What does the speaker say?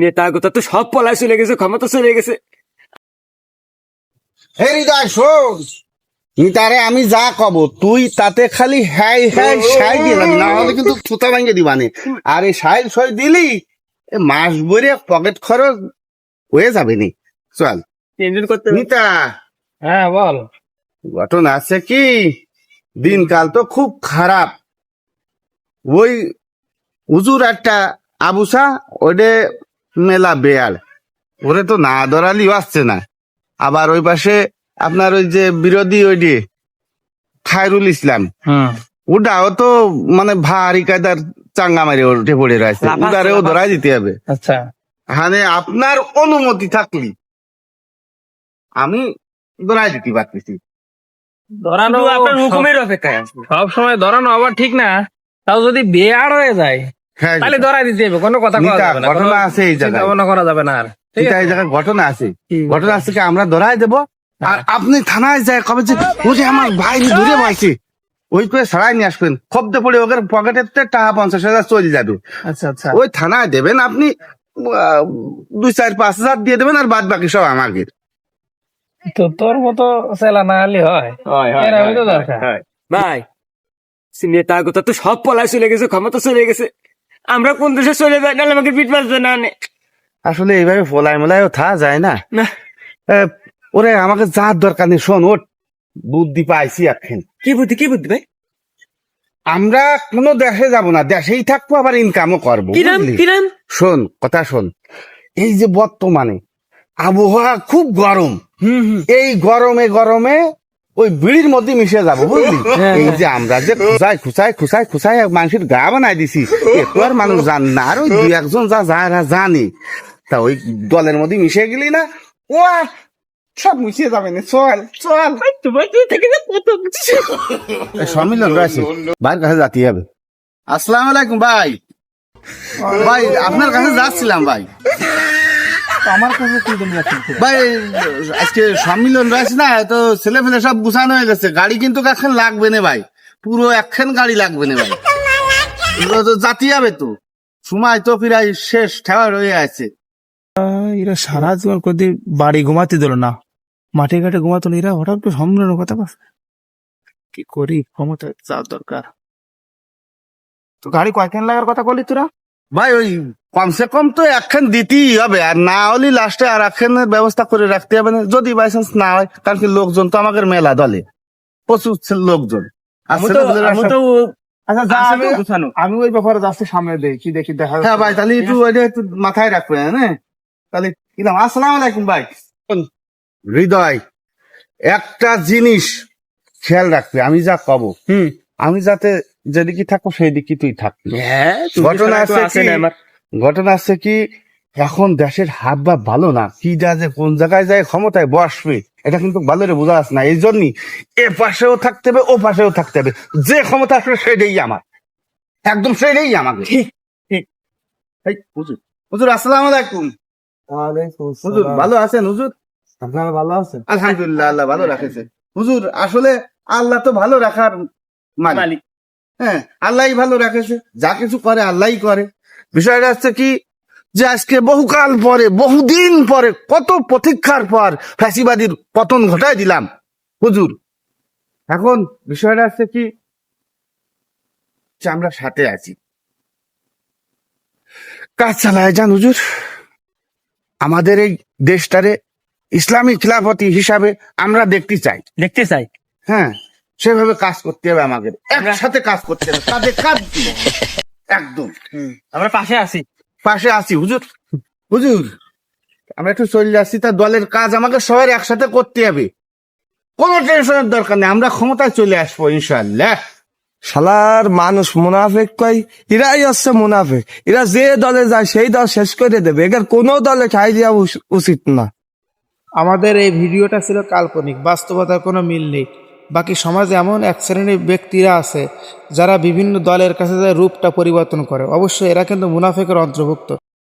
নেতা গোতা তো সব পলায় চলে গেছে, ক্ষমতা চলে গেছে। হে হৃদয় শোন, নিতারে আমি যা কব তুই তাতে খালি হ্যাঁ হ্যাঁ সাই দিয়ে যাবি, না হলে কিন্তু থুতা ভাঙে দিবানে। আর এই সাই সই দিলি মাস ভরে পকেট খরচ হয়ে যাবে নি। চল টেনশন করতে নিতা, হ্যাঁ বল। ঘটনা আছে কি, দিনকাল তো খুব খারাপ। ওই হুজুর একটা আবুসা ওডে মেলা বেয়াল, ওরে তো না ধরালি আসছে না। আবার ওই পাশে আপনার ওই যে বিরোধী ওই যে খায়রুল ইসলাম, ওটাও তো মানে ভারী কায়দার চাঙ্গা মারি উঠে পড়ে রয়েছে, ওটারেও ধরাই দিতে হবে। আচ্ছা, মানে আপনার অনুমতি থাকলি আমি ধরাই দিতে পারতেছি। ধরানো শুধু আপনার হুকুমের অপেক্ষায় আছে। সব সময় ধরানো আবার ঠিক না, তাও যদি বেয়ার হয়ে যায় হ্যাঁ, তাহলে ধরাই দিতে হবে, কোনো কথা কওয়া নিতা, যাবে না, ঘটনা কোনো আছে এই চিন্তা জায়গায়, ভাবনা করা যাবে না। আর ঠিক এটা আছে? এই জায়গায় ঘটনা আছে। কি ঘটনা আছে কি, আমরা ধরাই দেবো আর আপনি থানায় যায় কবে যে ওরে আমার ভাই দূরে বসে ওই করে সারাই নিয়ে আসবেন, খবদে পড়ে ওদের পকেটের টাকা 50,000 চলে যাবে। আচ্ছা আচ্ছা, ওই থানায় দেবেন আপনি 2-4-5 হাজার দিয়ে দেবেন, আর বাদ বাকি সব আমাকে। তো তোর মতো চেলা না হলে হয়? এর আমি তো দরকার। ভাই, নেতা গোতা তো সব পলায় চলে গেছে, ক্ষমতা চলে গেছে। আমরা কোন দেশে চলে যাই, নাহলে আমাকে পিট মারছে না নে। আসলে এইভাবে ফলাই মলাইও থাকা যায় না। না, ওরে আমাকে যার দরকার নেই, শোন ওর বুদ্ধি পাইছি এখন। কি বুদ্ধি ভাই? আমরা কোনো দেশে যাব না, দেশেই থাকবো, আবার ইনকামও করবো। বুঝলি? কিরাম শোন কথা শোন, এই যে বর্তমানে আবহাওয়া খুব গরম, এই গরমে গরমে ওই বিড়ির মধ্যে মিশে যাবো, বুঝলি? এই যে আমরা যে খুচাই মানুষের গা বানাই দিছি, একটু আর মানুষ জান না, আর ওই 2-1 জন যারা জানি, তা ওই দলের মধ্যে মিশে গেলি না, ও আর সব মিশিয়ে যাবে না। চল চল, এই সম্মিলন রয়েছে, ভাইয়ের কাছে যেতে হবে। আসসালামু আলাইকুম ভাই। ভাই আপনার কাছে যাচ্ছিলাম ভাই। আমার কাছে কি দুনিয়া চলছে? ভাই আজকে সম্মিলন রয়েছে না, তো ছেলে ফেলে সব গুছানো হয়ে গেছে, গাড়ি কিন্তু এখন লাগবে না ভাই, পুরো একখান গাড়ি লাগবে না ভাই, তো জাতি যাবে তো, সময় তো প্রায় শেষ ঠেওয়া রয়ে আছে। এরা সারা জীবন কোনদিন বাড়ি ঘুমাতে দিল না, মাঠে ঘাটে ঘুমাতো না, এরা হঠাৎ করে সম্মেলনের কথা বলে। কি করি, ক্ষমতা যাওয়ার দরকার। তো গাড়ি কয়খান লাগার কথা বলি তোরা? ভাই ওই কমসে কম তো একখান দিতেই হবে, আর না হলে লাস্টে আর একখানের ব্যবস্থা করে রাখতে হবে না, যদি বাই চান্স না হয়। কারণ কি লোকজন তো আমাদের মেলা দলে প্রচুর লোকজন। আর ছেলেপেলেরা সব- আচ্ছা যা, আসবে গুছানো। আমি ওই ব্যাপারে যাচ্ছি, সামনে দেখি দেখা হ্যাঁ ভাই, তাহলে একটু ওইটা একটু মাথায় রাখবেন, হ্যাঁ? তাহলে কিলাম, আসসালামু আলাইকুম ভাই। হৃদয়, একটা জিনিস খেয়াল রাখবে, আমি যা কব আমি যাতে যেদিকে থাকবো সেই দিকে তুই থাকবি। হ্যাঁ, ঘটনা আছে কি, এখন দেশের হাত বা ভালো না, কি যে কোন জায়গায় যায় ক্ষমতায় বসবে এটা কিন্তু ভালো রে বোঝা যাচ্ছে না। এই জন্যই এ পাশেও থাকতে হবে, ও পাশেও থাকতে হবে, যে ক্ষমতা আসবে সেটাই আমার, একদম সেটাই আমাকে। ঠিক, ঠিক। এই হুজুর, হুজুর আসসালামু আলাইকুম। হুজুর ভালো আছেন? হুজুর আপনারা ভালো আছেন? আলহামদুলিল্লাহ, আল্লাহ ভালো রাখেছে। হুজুর আসলে আল্লাহ তো ভালো রাখার মালিক, হ্যাঁ আল্লাহই ভালো রাখেছে, যা কিছু করে আল্লাহই করে। বিষয়টা হচ্ছে কি, যে আজকে বহুকাল পরে, বহুদিন পরে, কত প্রতীক্ষার পর ফ্যাসিবাদীর পতন ঘটায় দিলাম হুজুর। এখন বিষয়টা হচ্ছে কি, যে আমরা সাথে আছি, কাজ চালায় যান হুজুর। আমাদের এই দেশটারে ইসলামী খিলাফতি হিসাবে আমরা দেখতে চাই, হ্যাঁ সেভাবে কাজ করতে হবে, আমাদের একসাথে কাজ করতে হবে, কাঁধে কাঁধ দিয়ে। একদম আমরা পাশে আছি। পাশে আছি হুজুর। হুজুর আমরা একটু চলে যাচ্ছি, তা দলের কাজ আমাকে সবার একসাথে করতে হবে, কোনো টেনশনের দরকার নেই, আমরা ক্ষমতায় চলে আসবো ইনশাল্লাহ। শালার মানুষ মুনাফেক কয়, এরাই হচ্ছে মুনাফেক। এরা যে দলে যায় সেই দল শেষ করে দেবে, এদের কোনো দলে ঠাই দেওয়া উচিত না। আমাদের এই ভিডিওটা ছিল কাল্পনিক, বাস্তবতার কোনো মিল নেই। বাকি সমাজে এমন এক শ্রেণীর ব্যক্তিরা আছে যারা বিভিন্ন দলের কাছে যায় রূপটা পরিবর্তন করে, অবশ্যই এরা কিন্তু মুনাফেকের অন্তর্ভুক্ত।